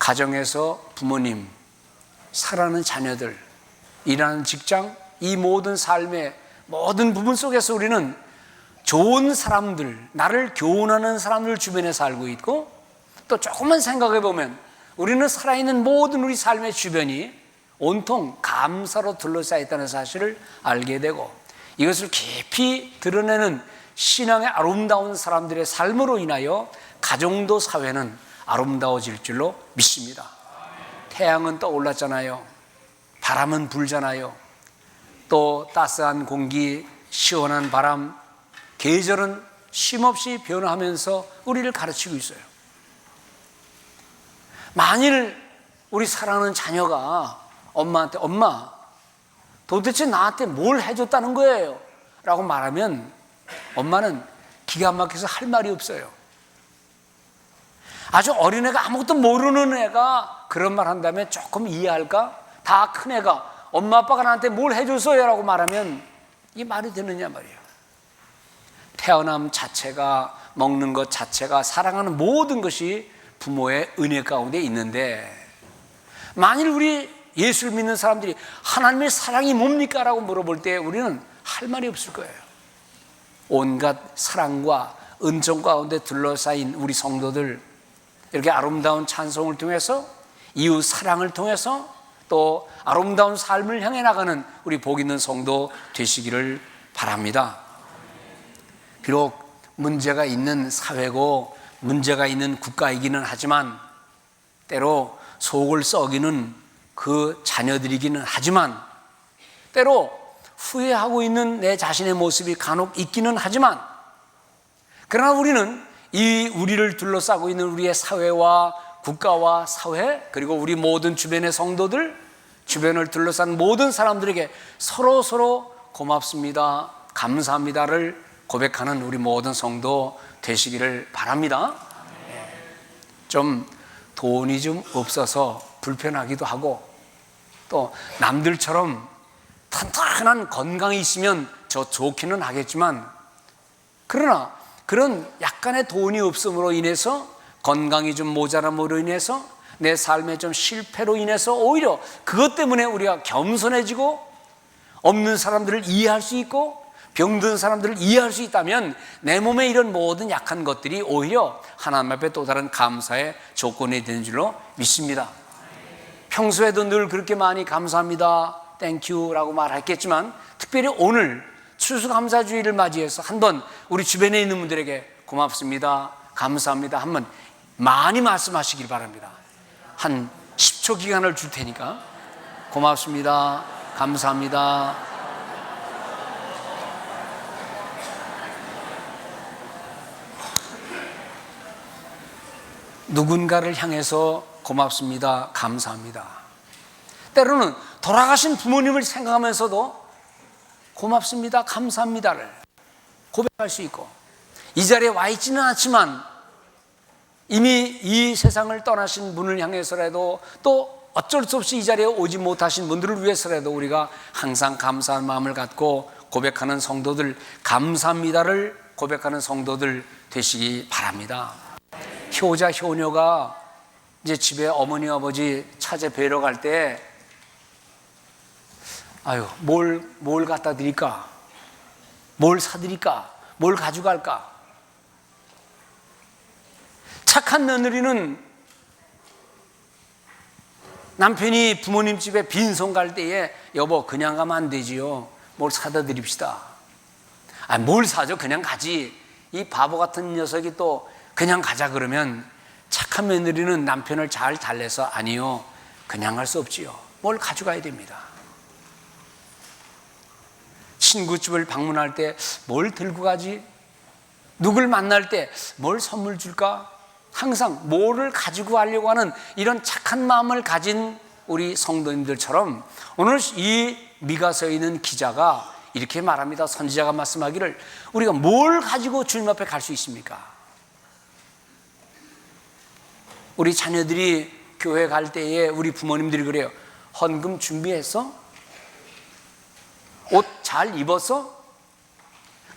가정에서 부모님, 사랑하는 자녀들, 일하는 직장, 이 모든 삶의 모든 부분 속에서 우리는 좋은 사람들, 나를 교훈하는 사람들 주변에 살고 있고, 또 조금만 생각해 보면 우리는 살아있는 모든 우리 삶의 주변이 온통 감사로 둘러싸여 있다는 사실을 알게 되고, 이것을 깊이 드러내는 신앙의 아름다운 사람들의 삶으로 인하여 가정도 사회는 아름다워질 줄로 믿습니다. 태양은 떠올랐잖아요. 바람은 불잖아요. 또 따스한 공기, 시원한 바람, 계절은 쉼없이 변화하면서 우리를 가르치고 있어요. 만일 우리 사랑하는 자녀가 엄마한테 엄마, 도대체 나한테 뭘 해줬다는 거예요? 라고 말하면 엄마는 기가 막혀서 할 말이 없어요. 아주 어린애가 아무것도 모르는 애가 그런 말 한다면 조금 이해할까? 다 큰 애가 엄마 아빠가 나한테 뭘 해줬어요? 라고 말하면 이게 말이 되느냐 말이에요. 태어남 자체가, 먹는 것 자체가, 사랑하는 모든 것이 부모의 은혜 가운데 있는데, 만일 우리 예수를 믿는 사람들이 하나님의 사랑이 뭡니까? 라고 물어볼 때 우리는 할 말이 없을 거예요. 온갖 사랑과 은총 가운데 둘러싸인 우리 성도들, 이렇게 아름다운 찬송을 통해서, 이웃 사랑을 통해서 또 아름다운 삶을 향해 나가는 우리 복 있는 성도 되시기를 바랍니다. 비록 문제가 있는 사회고 문제가 있는 국가이기는 하지만, 때로 속을 썩이는 그 자녀들이기는 하지만, 때로 후회하고 있는 내 자신의 모습이 간혹 있기는 하지만, 그러나 우리는 이 우리를 둘러싸고 있는 우리의 사회와 국가와 사회, 그리고 우리 모든 주변의 성도들, 주변을 둘러싼 모든 사람들에게 서로 고맙습니다, 감사합니다를 고백하는 우리 모든 성도 되시기를 바랍니다. 좀 돈이 좀 없어서 불편하기도 하고, 또 남들처럼 탄탄한 건강이 있으면 저 좋기는 하겠지만, 그러나 그런 약간의 돈이 없음으로 인해서, 건강이 좀 모자람으로 인해서, 내 삶의 좀 실패로 인해서 오히려 그것 때문에 우리가 겸손해지고 없는 사람들을 이해할 수 있고 병든 사람들을 이해할 수 있다면, 내 몸에 이런 모든 약한 것들이 오히려 하나님 앞에 또 다른 감사의 조건이 되는 줄로 믿습니다. 평소에도 늘 그렇게 많이 감사합니다, 땡큐라고 말했겠지만, 특별히 오늘 추수감사주의를 맞이해서 한번 우리 주변에 있는 분들에게 고맙습니다, 감사합니다 한번 많이 말씀하시길 바랍니다. 한 10초 기간을 줄 테니까 고맙습니다, 감사합니다. 누군가를 향해서 고맙습니다, 감사합니다. 때로는 돌아가신 부모님을 생각하면서도 고맙습니다, 감사합니다를 고백할 수 있고, 이 자리에 와 있지는 않지만 이미 이 세상을 떠나신 분을 향해서라도, 또 어쩔 수 없이 이 자리에 오지 못하신 분들을 위해서라도 우리가 항상 감사한 마음을 갖고 고백하는 성도들, 감사합니다를 고백하는 성도들 되시기 바랍니다. 효자 효녀가 이제 집에 어머니 아버지 찾아뵈러 갈 때 뭘 갖다 드릴까? 뭘 사드릴까? 뭘 가져갈까? 착한 며느리는 남편이 부모님 집에 빈손 갈 때에 여보 그냥 가면 안 되지요, 뭘 사다 드립시다. 뭘 사죠, 그냥 가지. 이 바보 같은 녀석이 또 그냥 가자 그러면 착한 며느리는 남편을 잘 달래서 아니요, 그냥 갈 수 없지요, 뭘 가져가야 됩니다. 친구집을 방문할 때 뭘 들고 가지? 누굴 만날 때 뭘 선물 줄까? 항상 뭐를 가지고 가려고 하는 이런 착한 마음을 가진 우리 성도님들처럼, 오늘 이 미가서에 있는 기자가 이렇게 말합니다. 선지자가 말씀하기를, 우리가 뭘 가지고 주님 앞에 갈 수 있습니까? 우리 자녀들이 교회 갈 때에 우리 부모님들이 그래요. 헌금 준비했어? 옷 잘 입었어?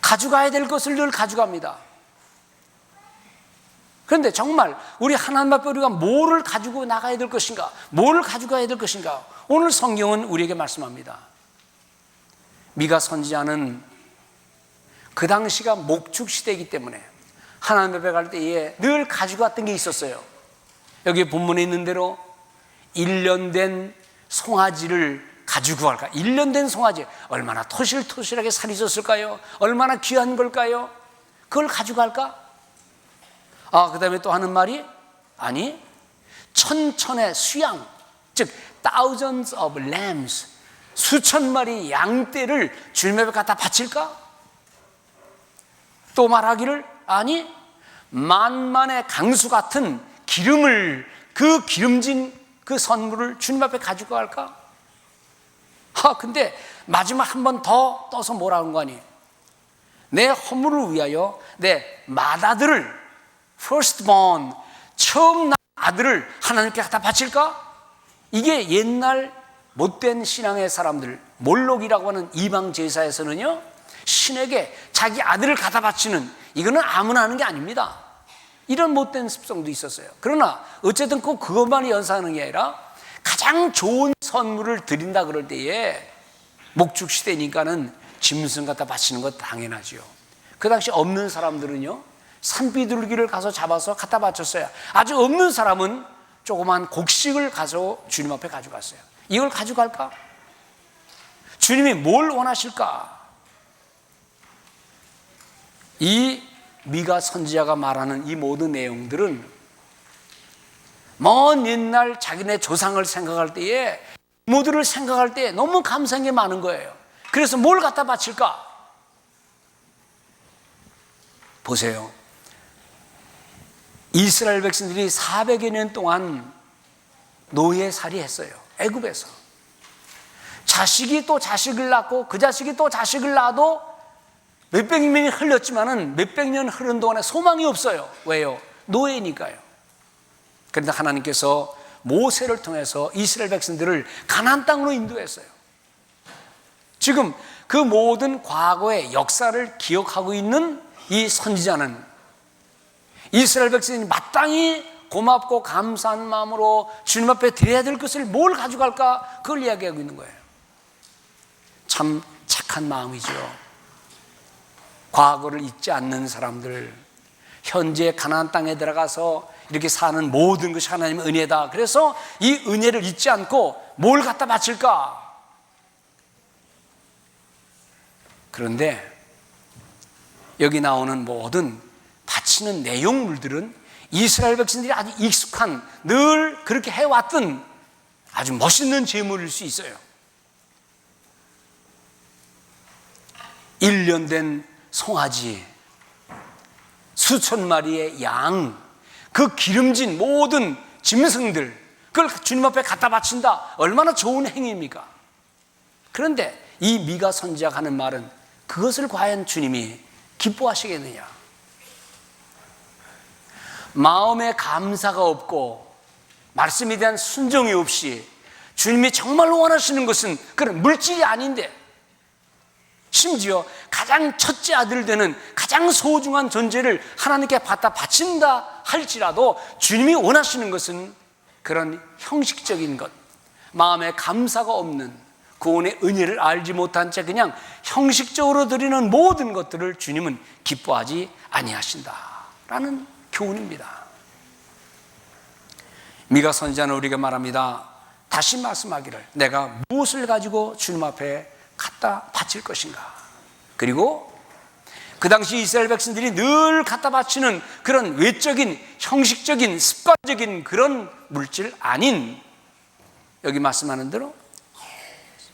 가져가야 될 것을 늘 가져갑니다. 그런데 정말 우리 하나님 앞에 우리가 뭐를 가지고 나가야 될 것인가, 뭐를 가져가야 될 것인가, 오늘 성경은 우리에게 말씀합니다. 미가 선지자는 그 당시가 목축 시대이기 때문에 하나님 앞에 갈 때에 늘 가져갔던 게 있었어요. 여기 본문에 있는 대로 1년 된 송아지를 가지고 갈까? 1년 된 송아지, 얼마나 토실토실하게 살이 졌을까요? 얼마나 귀한 걸까요? 그걸 가져갈까? 그 다음에 또 하는 말이, 아니, 천천의 수양, 즉 thousands of lambs, 수천 마리 양떼를 주님 앞에 갖다 바칠까? 또 말하기를, 아니, 만만의 강수 같은 기름을, 그 기름진 그 선물을 주님 앞에 가지고 갈까? 근데 마지막 한 번 더 떠서 뭐라는 거니? 내 허물을 위하여 내 맏아들을, firstborn, 처음 난 아들을 하나님께 갖다 바칠까? 이게 옛날 못된 신앙의 사람들, 몰록이라고 하는 이방 제사에서는요, 신에게 자기 아들을 갖다 바치는, 이거는 아무나 하는 게 아닙니다. 이런 못된 습성도 있었어요. 그러나 어쨌든 꼭 그것만이 연상하는 게 아니라 가장 좋은 선물을 드린다 그럴 때에, 목축 시대니까는 짐승 갖다 바치는 것 당연하지요. 그 당시 없는 사람들은요, 산비둘기를 가서 잡아서 갖다 바쳤어요. 아주 없는 사람은 조그만 곡식을 가서 주님 앞에 가져갔어요. 이걸 가져갈까? 주님이 뭘 원하실까? 이 미가 선지자가 말하는 이 모든 내용들은 먼 옛날 자기네 조상을 생각할 때에, 부모들을 생각할 때에 너무 감사한 게 많은 거예요. 그래서 뭘 갖다 바칠까? 보세요. 이스라엘 백성들이 400여 년 동안 노예살이 했어요. 애굽에서. 자식이 또 자식을 낳고 그 자식이 또 자식을 낳아도 몇백 년이 흘렀지만은 몇백 년 흐른 동안에 소망이 없어요. 왜요? 노예니까요. 그런데 하나님께서 모세를 통해서 이스라엘 백성들을 가나안 땅으로 인도했어요. 지금 그 모든 과거의 역사를 기억하고 있는 이 선지자는 이스라엘 백성이 마땅히 고맙고 감사한 마음으로 주님 앞에 드려야 될 것을 뭘 가져갈까? 그걸 이야기하고 있는 거예요. 참 착한 마음이죠. 과거를 잊지 않는 사람들, 현재 가나안 땅에 들어가서 이렇게 사는 모든 것이 하나님의 은혜다. 그래서 이 은혜를 잊지 않고 뭘 갖다 바칠까? 그런데 여기 나오는 모든 바치는 내용물들은 이스라엘 백성들이 아주 익숙한, 늘 그렇게 해왔던 아주 멋있는 제물일 수 있어요. 1년 된 송아지, 수천 마리의 양, 그 기름진 모든 짐승들, 그걸 주님 앞에 갖다 바친다. 얼마나 좋은 행위입니까? 그런데 이 미가 선지자가 하는 말은, 그것을 과연 주님이 기뻐하시겠느냐? 마음에 감사가 없고 말씀에 대한 순종이 없이 주님이 정말로 원하시는 것은 그런 물질이 아닌데, 심지어 가장 첫째 아들 되는 가장 소중한 존재를 하나님께 갖다 바친다 할지라도 주님이 원하시는 것은 그런 형식적인 것, 마음에 감사가 없는, 구원의 은혜를 알지 못한 채 그냥 형식적으로 드리는 모든 것들을 주님은 기뻐하지 아니하신다라는 교훈입니다. 미가 선지자는 우리에게 말합니다. 다시 말씀하기를, 내가 무엇을 가지고 주님 앞에 갖다 바칠 것인가? 그리고 그 당시 이스라엘 백성들이 늘 갖다 바치는 그런 외적인, 형식적인, 습관적인 그런 물질 아닌, 여기 말씀하는 대로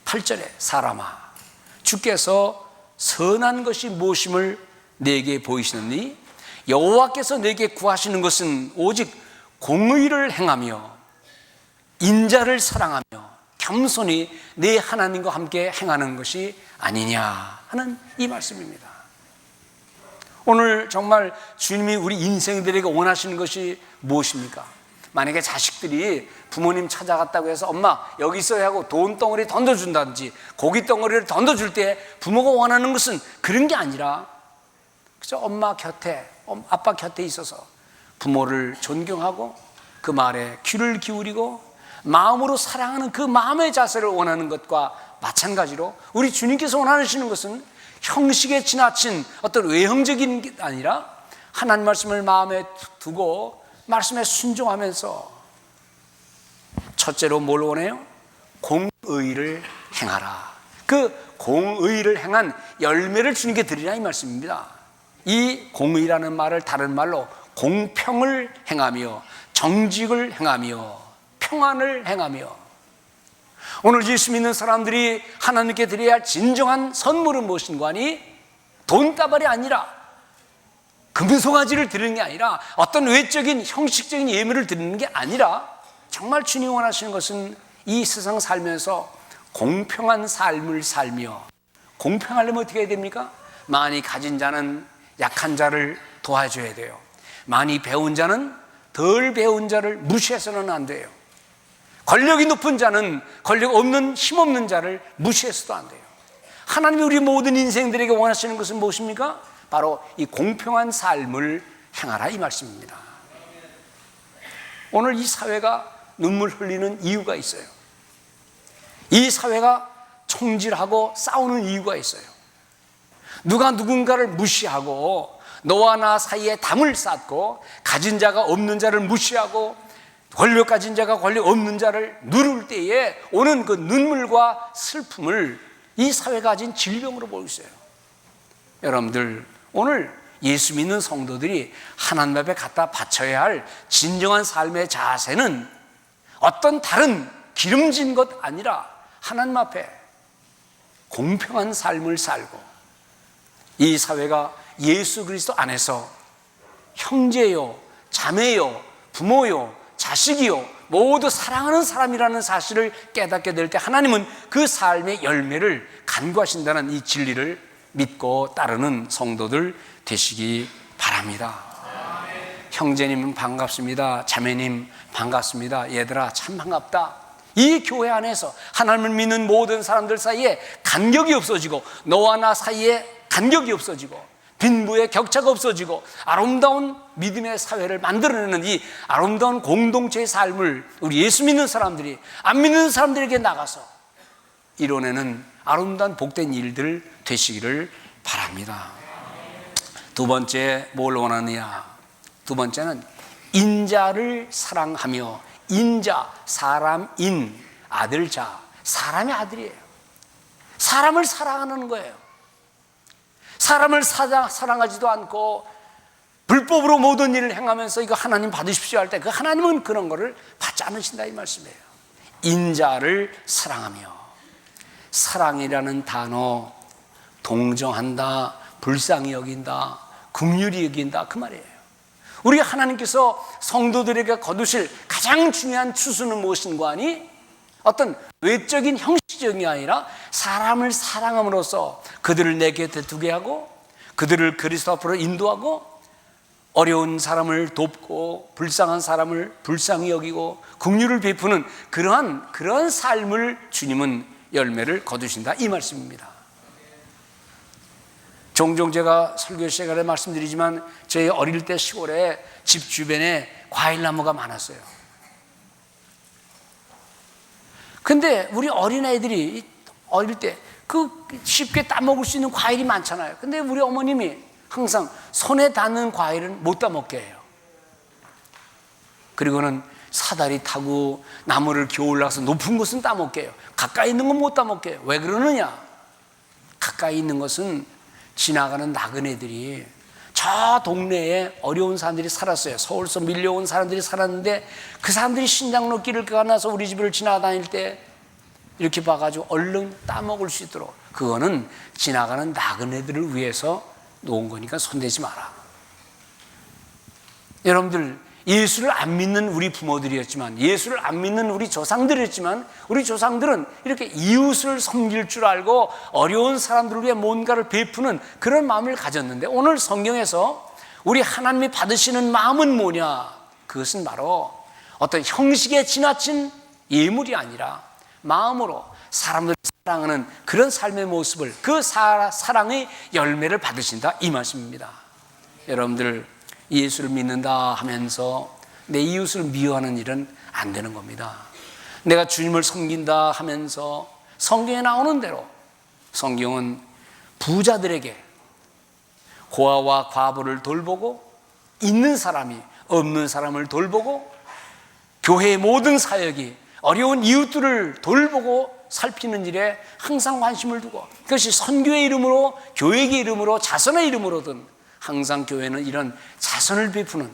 8절에 사람아, 주께서 선한 것이 무엇임을 내게 보이시느니 여호와께서 내게 구하시는 것은 오직 공의를 행하며 인자를 사랑하며 겸손히 내 하나님과 함께 행하는 것이 아니냐 하는 이 말씀입니다. 오늘 정말 주님이 우리 인생들에게 원하시는 것이 무엇입니까? 만약에 자식들이 부모님 찾아갔다고 해서 엄마 여기 있어야 하고 돈 덩어리 던져준다든지 고기 덩어리를 던져줄 때 부모가 원하는 것은 그런 게 아니라 그저 엄마 곁에, 아빠 곁에 있어서 부모를 존경하고 그 말에 귀를 기울이고 마음으로 사랑하는 그 마음의 자세를 원하는 것과 마찬가지로 우리 주님께서 원하시는 것은 형식에 지나친 어떤 외형적인 게 아니라 하나님 말씀을 마음에 두고 말씀에 순종하면서 첫째로 뭘 원해요? 공의를 행하라. 그 공의를 행한 열매를 주님께 드리라 이 말씀입니다. 이 공의라는 말을 다른 말로 공평을 행하며 정직을 행하며 평안을 행하며, 오늘 예수 믿는 사람들이 하나님께 드려야 할 진정한 선물은 무엇인가 하니 돈다발이 아니라 금송아지를 드리는 게 아니라 어떤 외적인 형식적인 예물을 드리는 게 아니라 정말 주님이 원하시는 것은 이 세상 살면서 공평한 삶을 살며, 공평하려면 어떻게 해야 됩니까? 많이 가진 자는 약한 자를 도와줘야 돼요. 많이 배운 자는 덜 배운 자를 무시해서는 안 돼요. 권력이 높은 자는 권력 없는 힘없는 자를 무시해서도 안 돼요. 하나님이 우리 모든 인생들에게 원하시는 것은 무엇입니까? 바로 이 공평한 삶을 행하라 이 말씀입니다. 오늘 이 사회가 눈물 흘리는 이유가 있어요. 이 사회가 총질하고 싸우는 이유가 있어요. 누가 누군가를 무시하고 너와 나 사이에 담을 쌓고 가진 자가 없는 자를 무시하고 권력 가진 자가 권력 없는 자를 누를 때에 오는 그 눈물과 슬픔을 이 사회가 가진 질병으로 보고 있어요. 여러분들, 오늘 예수 믿는 성도들이 하나님 앞에 갖다 바쳐야 할 진정한 삶의 자세는 어떤 다른 기름진 것 아니라 하나님 앞에 공평한 삶을 살고, 이 사회가 예수 그리스도 안에서 형제요, 자매요, 부모요, 자식이요 모두 사랑하는 사람이라는 사실을 깨닫게 될 때 하나님은 그 삶의 열매를 간구하신다는 이 진리를 믿고 따르는 성도들 되시기 바랍니다. 형제님 반갑습니다. 자매님 반갑습니다. 얘들아 참 반갑다. 이 교회 안에서 하나님을 믿는 모든 사람들 사이에 간격이 없어지고, 너와 나 사이에 간격이 없어지고, 빈부의 격차가 없어지고 아름다운 믿음의 사회를 만들어내는 이 아름다운 공동체의 삶을 우리 예수 믿는 사람들이 안 믿는 사람들에게 나가서 이뤄내는 아름다운 복된 일들 되시기를 바랍니다. 두 번째 뭘 원하느냐? 두 번째는 인자를 사랑하며, 인자, 사람인, 아들자, 사람의 아들이에요. 사람을 사랑하는 거예요. 사람을 사랑하지도 않고 불법으로 모든 일을 행하면서 이거 하나님 받으십시오 할 때 그 하나님은 그런 거를 받지 않으신다 이 말씀이에요. 인자를 사랑하며, 사랑이라는 단어, 동정한다, 불쌍히 여긴다, 긍휼히 여긴다 그 말이에요. 우리 하나님께서 성도들에게 거두실 가장 중요한 추수는 무엇인가 하니 어떤 외적인 형식적이 아니라 사람을 사랑함으로써 그들을 내 곁에 두게 하고 그들을 그리스도 앞으로 인도하고 어려운 사람을 돕고 불쌍한 사람을 불쌍히 여기고 긍휼을 베푸는 그런 삶을 주님은 열매를 거두신다 이 말씀입니다. 종종 제가 설교 시간에 말씀드리지만 저희 어릴 때 시골에 집 주변에 과일나무가 많았어요. 근데 우리 어린아이들이 어릴 때 그 쉽게 따먹을 수 있는 과일이 많잖아요. 근데 우리 어머님이 항상 손에 닿는 과일은 못 따먹게 해요. 그리고는 사다리 타고 나무를 기어 올라가서 높은 것은 따먹게 해요. 가까이 있는 건 못 따먹게 해요. 왜 그러느냐? 가까이 있는 것은 지나가는 나그네들이, 저 동네에 어려운 사람들이 살았어요. 서울서 밀려온 사람들이 살았는데 그 사람들이 신장로 길을 건너서 우리 집을 지나다닐 때 이렇게 봐가지고 얼른 따먹을 수 있도록, 그거는 지나가는 나그네들을 위해서 놓은 거니까 손대지 마라. 여러분들, 예수를 안 믿는 우리 부모들이었지만, 예수를 안 믿는 우리 조상들이었지만, 우리 조상들은 이렇게 이웃을 섬길 줄 알고 어려운 사람들을 위해 뭔가를 베푸는 그런 마음을 가졌는데, 오늘 성경에서 우리 하나님이 받으시는 마음은 뭐냐? 그것은 바로 어떤 형식에 지나친 예물이 아니라 마음으로 사람들을 사랑하는 그런 삶의 모습을, 그 사랑의 열매를 받으신다 이 말씀입니다. 여러분들, 예수를 믿는다 하면서 내 이웃을 미워하는 일은 안 되는 겁니다. 내가 주님을 섬긴다 하면서 성경에 나오는 대로 성경은 부자들에게 고아와 과부를 돌보고 있는 사람이 없는 사람을 돌보고 교회의 모든 사역이 어려운 이웃들을 돌보고 살피는 일에 항상 관심을 두고, 그것이 선교의 이름으로 교회의 이름으로 자선의 이름으로든 항상 교회는 이런 자선을 베푸는,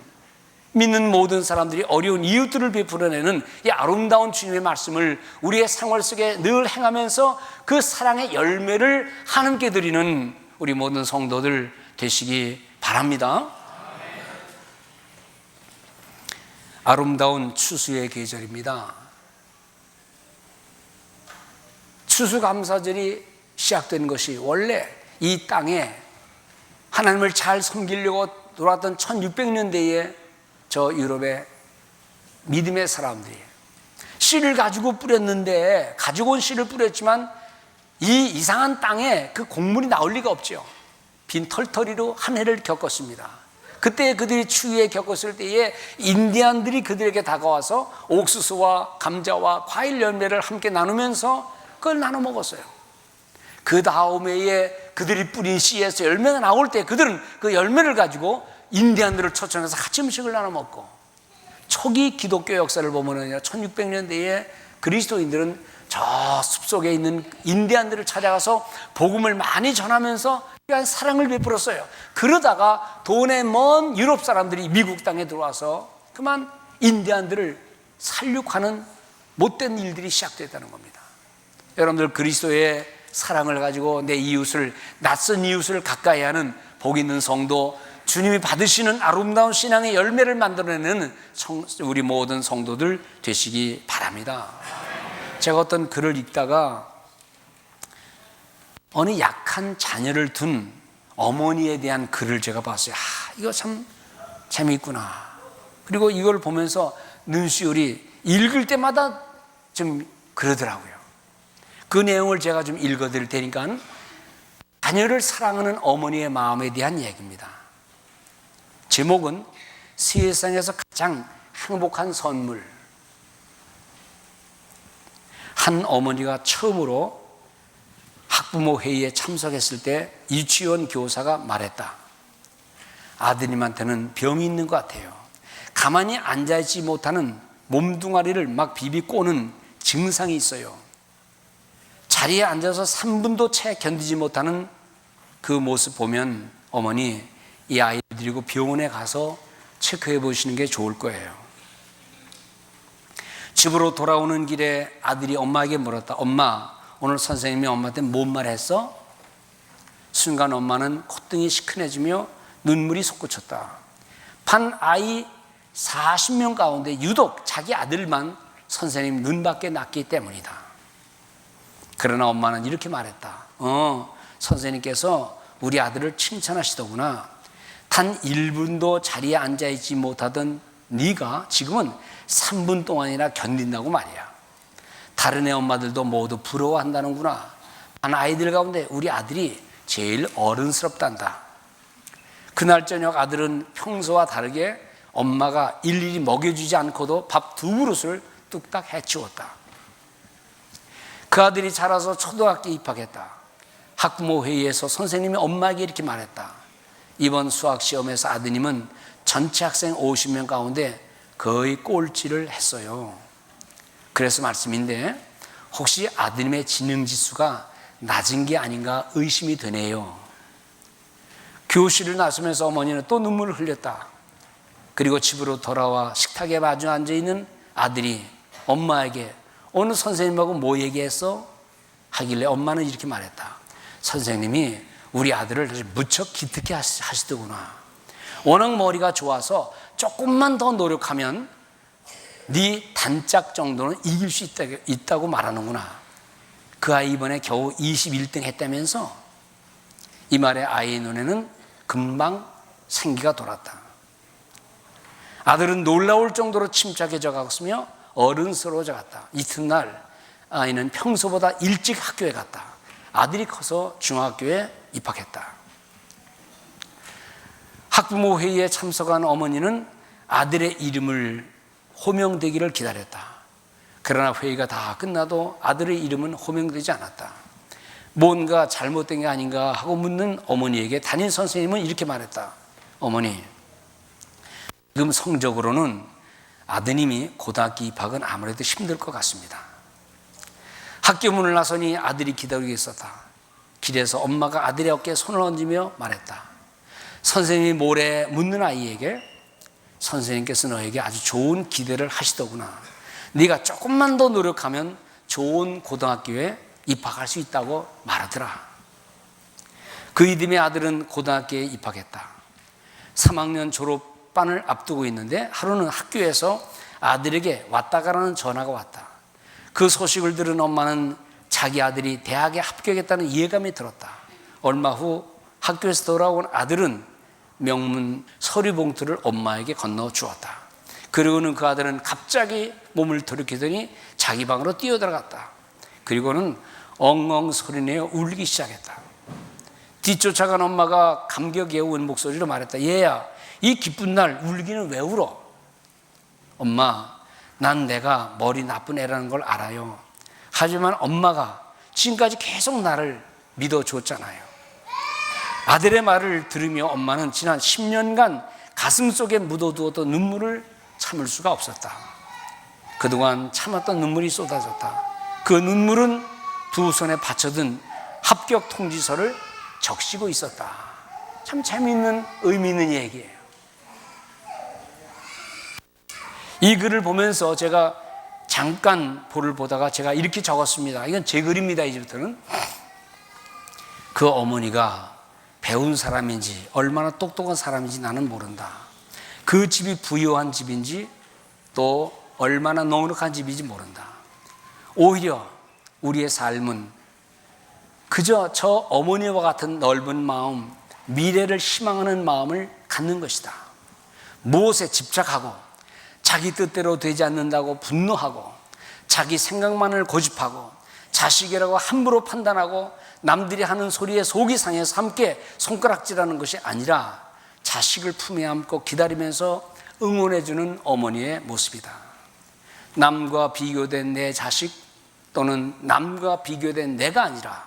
믿는 모든 사람들이 어려운 이웃들을 베풀어내는 이 아름다운 주님의 말씀을 우리의 생활 속에 늘 행하면서 그 사랑의 열매를 하나님께 드리는 우리 모든 성도들 되시기 바랍니다. 아름다운 추수의 계절입니다. 추수감사절이 시작된 것이 원래 이 땅에 하나님을 잘 섬기려고 돌아왔던 1600년대에 저 유럽의 믿음의 사람들이 씨를 가지고 뿌렸는데, 가지고 온 씨를 뿌렸지만 이 이상한 땅에 그 곡물이 나올 리가 없죠. 빈 털터리로 한 해를 겪었습니다. 그때 그들이 추위에 겪었을 때에 인디안들이 그들에게 다가와서 옥수수와 감자와 과일 열매를 함께 나누면서 그걸 나눠 먹었어요. 그 다음 해에 그들이 뿌린 씨에서 열매가 나올 때 그들은 그 열매를 가지고 인디안들을 초청해서 같이 음식을 나눠 먹고, 초기 기독교 역사를 보면은 1600년대에 그리스도인들은 저 숲속에 있는 인디안들을 찾아가서 복음을 많이 전하면서 귀한 사랑을 베풀었어요. 그러다가 돈의 먼 유럽 사람들이 미국 땅에 들어와서 그만 인디안들을 살육하는 못된 일들이 시작됐다는 겁니다. 여러분들, 그리스도의 사랑을 가지고 내 이웃을, 낯선 이웃을 가까이 하는 복 있는 성도, 주님이 받으시는 아름다운 신앙의 열매를 만들어내는 우리 모든 성도들 되시기 바랍니다. 제가 어떤 글을 읽다가 어느 약한 자녀를 둔 어머니에 대한 글을 제가 봤어요. 이거 참 재미있구나. 그리고 이걸 보면서 눈시울이 읽을 때마다 좀 그러더라고요. 그 내용을 제가 좀 읽어드릴 테니까, 자녀를 사랑하는 어머니의 마음에 대한 얘기입니다. 제목은 세상에서 가장 행복한 선물. 한 어머니가 처음으로 학부모 회의에 참석했을 때 유치원 교사가 말했다. 아드님한테는 병이 있는 것 같아요. 가만히 앉아있지 못하는 몸뚱아리를 막 비비 꼬는 증상이 있어요. 자리에 앉아서 3분도 채 견디지 못하는 그 모습 보면 어머니, 이 아이 데리고 병원에 가서 체크해 보시는 게 좋을 거예요. 집으로 돌아오는 길에 아들이 엄마에게 물었다. 엄마, 오늘 선생님이 엄마한테 뭔 말 했어? 순간 엄마는 콧등이 시큰해지며 눈물이 솟구쳤다. 반 아이 40명 가운데 유독 자기 아들만 선생님 눈밖에 났기 때문이다. 그러나 엄마는 이렇게 말했다. 선생님께서 우리 아들을 칭찬하시더구나. 단 1분도 자리에 앉아있지 못하던 네가 지금은 3분 동안이나 견딘다고 말이야. 다른 애 엄마들도 모두 부러워한다는구나. 한 아이들 가운데 우리 아들이 제일 어른스럽단다. 그날 저녁 아들은 평소와 다르게 엄마가 일일이 먹여주지 않고도 밥 2그릇을 뚝딱 해치웠다. 그 아들이 자라서 초등학교에 입학했다. 학부모 회의에서 선생님이 엄마에게 이렇게 말했다. 이번 수학 시험에서 아드님은 전체 학생 50명 가운데 거의 꼴찌를 했어요. 그래서 말씀인데, 혹시 아드님의 지능지수가 낮은 게 아닌가 의심이 되네요. 교실을 나서면서 어머니는 또 눈물을 흘렸다. 그리고 집으로 돌아와 식탁에 마주 앉아있는 아들이 엄마에게 오늘 선생님하고 뭐 얘기했어? 하길래 엄마는 이렇게 말했다. 선생님이 우리 아들을 무척 기특해 하시더구나. 워낙 머리가 좋아서 조금만 더 노력하면 네 단짝 정도는 이길 수 있다고 말하는구나. 그 아이 이번에 겨우 21등 했다면서? 이 말에 아이의 눈에는 금방 생기가 돌았다. 아들은 놀라울 정도로 침착해져 갔으며 어른스러워져 갔다. 이튿날 아이는 평소보다 일찍 학교에 갔다. 아들이 커서 중학교에 입학했다. 학부모 회의에 참석한 어머니는 아들의 이름을 호명되기를 기다렸다. 그러나 회의가 다 끝나도 아들의 이름은 호명되지 않았다. 뭔가 잘못된 게 아닌가 하고 묻는 어머니에게 담임 선생님은 이렇게 말했다. 어머니, 지금 성적으로는 아드님이 고등학교 입학은 아무래도 힘들 것 같습니다. 학교 문을 나서니 아들이 기다리고 있었다. 길에서 엄마가 아들의 어깨에 손을 얹으며 말했다. 선생님이 모레 묻는 아이에게 선생님께서 너에게 아주 좋은 기대를 하시더구나. 네가 조금만 더 노력하면 좋은 고등학교에 입학할 수 있다고 말하더라. 그 이듬해 아들은 고등학교에 입학했다. 3학년 졸업반을 앞두고 있는데 하루는 학교에서 아들에게 왔다 가라는 전화가 왔다. 그 소식을 들은 엄마는 자기 아들이 대학에 합격했다는 이해감이 들었다. 얼마 후 학교에서 돌아온 아들은 명문 서류 봉투를 엄마에게 건너 주었다. 그리고는 그 아들은 갑자기 몸을 돌이키더니 자기 방으로 뛰어들어갔다. 그리고는 엉엉 소리내어 울기 시작했다. 뒤쫓아간 엄마가 감격에 온 목소리로 말했다. 얘야, 이 기쁜 날 울기는 왜 울어? 엄마, 난 내가 머리 나쁜 애라는 걸 알아요. 하지만 엄마가 지금까지 계속 나를 믿어줬잖아요. 아들의 말을 들으며 엄마는 지난 10년간 가슴속에 묻어두었던 눈물을 참을 수가 없었다. 그동안 참았던 눈물이 쏟아졌다. 그 눈물은 두 손에 받쳐든 합격 통지서를 적시고 있었다. 참 재미있는 의미 있는 얘기예요. 이 글을 보면서 제가 잠깐 볼을 보다가 제가 이렇게 적었습니다. 이건 제 글입니다. 이제부터는. 그 어머니가 배운 사람인지 얼마나 똑똑한 사람인지 나는 모른다. 그 집이 부유한 집인지 또 얼마나 넉넉한 집인지 모른다. 오히려 우리의 삶은 그저 저 어머니와 같은 넓은 마음, 미래를 희망하는 마음을 갖는 것이다. 무엇에 집착하고 자기 뜻대로 되지 않는다고 분노하고 자기 생각만을 고집하고 자식이라고 함부로 판단하고 남들이 하는 소리에 속이 상해서 함께 손가락질하는 것이 아니라 자식을 품에 안고 기다리면서 응원해주는 어머니의 모습이다. 남과 비교된 내 자식 또는 남과 비교된 내가 아니라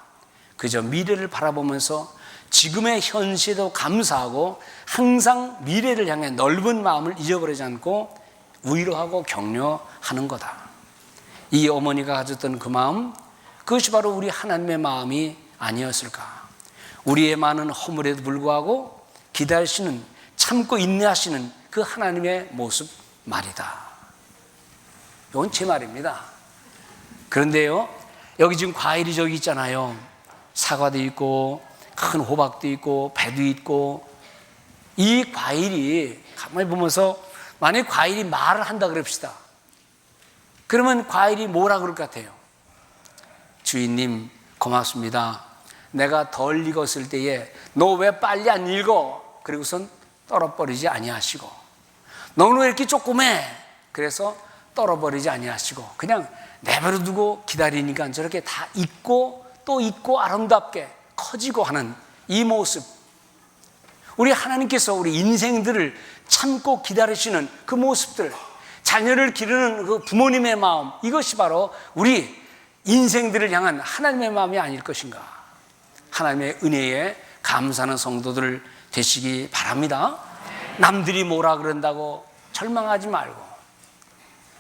그저 미래를 바라보면서 지금의 현실에도 감사하고 항상 미래를 향해 넓은 마음을 잊어버리지 않고 위로하고 격려하는 거다. 이 어머니가 가졌던 그 마음, 그것이 바로 우리 하나님의 마음이 아니었을까. 우리의 많은 허물에도 불구하고 기다리시는, 참고 인내하시는 그 하나님의 모습 말이다. 이건 제 말입니다. 그런데요, 여기 지금 과일이 저기 있잖아요. 사과도 있고 큰 호박도 있고 배도 있고, 이 과일이 가만히 보면서 만약에 과일이 말을 한다 그럽시다. 그러면 과일이 뭐라 그럴 것 같아요? 주인님 고맙습니다. 내가 덜 익었을 때에 너 왜 빨리 안 읽어? 그리고선 떨어버리지 아니하시고, 너는 왜 이렇게 조그매? 그래서 떨어버리지 아니하시고 그냥 내버려 두고 기다리니까 저렇게 다 익고 또 익고 아름답게 커지고 하는 이 모습, 우리 하나님께서 우리 인생들을 참고 기다리시는 그 모습들, 자녀를 기르는 그 부모님의 마음, 이것이 바로 우리 인생들을 향한 하나님의 마음이 아닐 것인가. 하나님의 은혜에 감사하는 성도들 되시기 바랍니다. 남들이 뭐라 그런다고 절망하지 말고,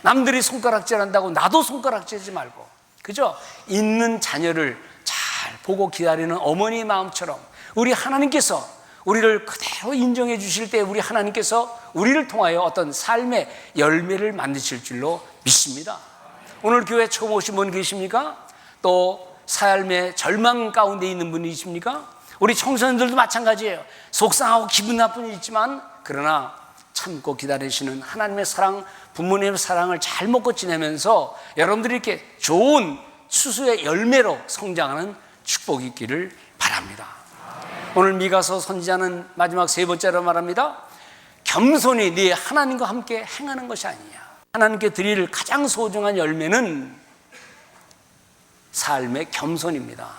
남들이 손가락질한다고 나도 손가락질하지 말고, 그죠? 있는 자녀를 잘 보고 기다리는 어머니의 마음처럼 우리 하나님께서 우리를 그대로 인정해 주실 때 우리 하나님께서 우리를 통하여 어떤 삶의 열매를 만드실 줄로 믿습니다. 오늘 교회 처음 오신 분 계십니까? 또 삶의 절망 가운데 있는 분이 있습니까? 우리 청소년들도 마찬가지예요. 속상하고 기분 나쁜 일 있지만 그러나 참고 기다리시는 하나님의 사랑, 부모님의 사랑을 잘 먹고 지내면서 여러분들이 이렇게 좋은 추수의 열매로 성장하는 축복이 있기를 바랍니다. 오늘 미가서 선지자는 마지막 세 번째로 말합니다. 겸손히 네 하나님과 함께 행하는 것이 아니냐. 하나님께 드릴 가장 소중한 열매는 삶의 겸손입니다.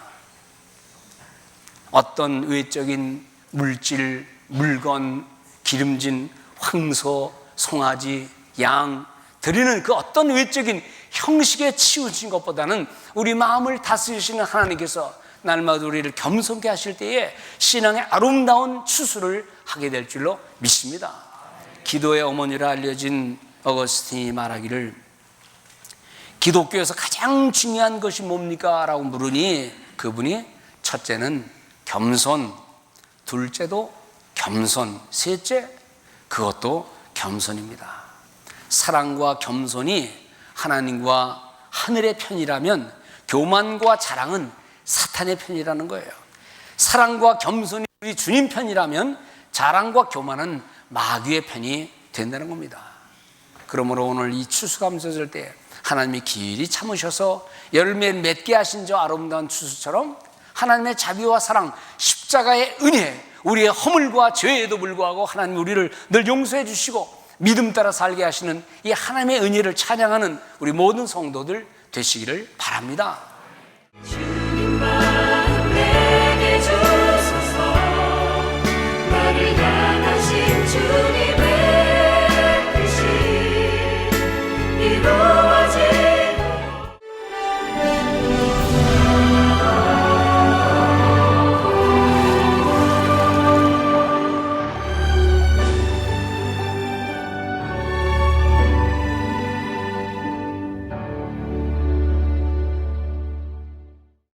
어떤 외적인 물질, 물건, 기름진 황소, 송아지, 양 드리는 그 어떤 외적인 형식에 치우친 것보다는 우리 마음을 다스리시는 하나님께서 날마다 우리를 겸손케 하실 때에 신앙의 아름다운 추수를 하게 될 줄로 믿습니다. 기도의 어머니라 알려진 어거스틴이 말하기를, 기독교에서 가장 중요한 것이 뭡니까? 라고 물으니 그분이 첫째는 겸손, 둘째도 겸손, 셋째 그것도 겸손입니다. 사랑과 겸손이 하나님과 하늘의 편이라면 교만과 자랑은 사탄의 편이라는 거예요. 사랑과 겸손이 우리 주님 편이라면 자랑과 교만은 마귀의 편이 된다는 겁니다. 그러므로 오늘 이 추수감사절 때 하나님이 길이 참으셔서 열매 맺게 하신 저 아름다운 추수처럼 하나님의 자비와 사랑, 십자가의 은혜, 우리의 허물과 죄에도 불구하고 하나님 우리를 늘 용서해 주시고 믿음 따라 살게 하시는 이 하나님의 은혜를 찬양하는 우리 모든 성도들 되시기를 바랍니다.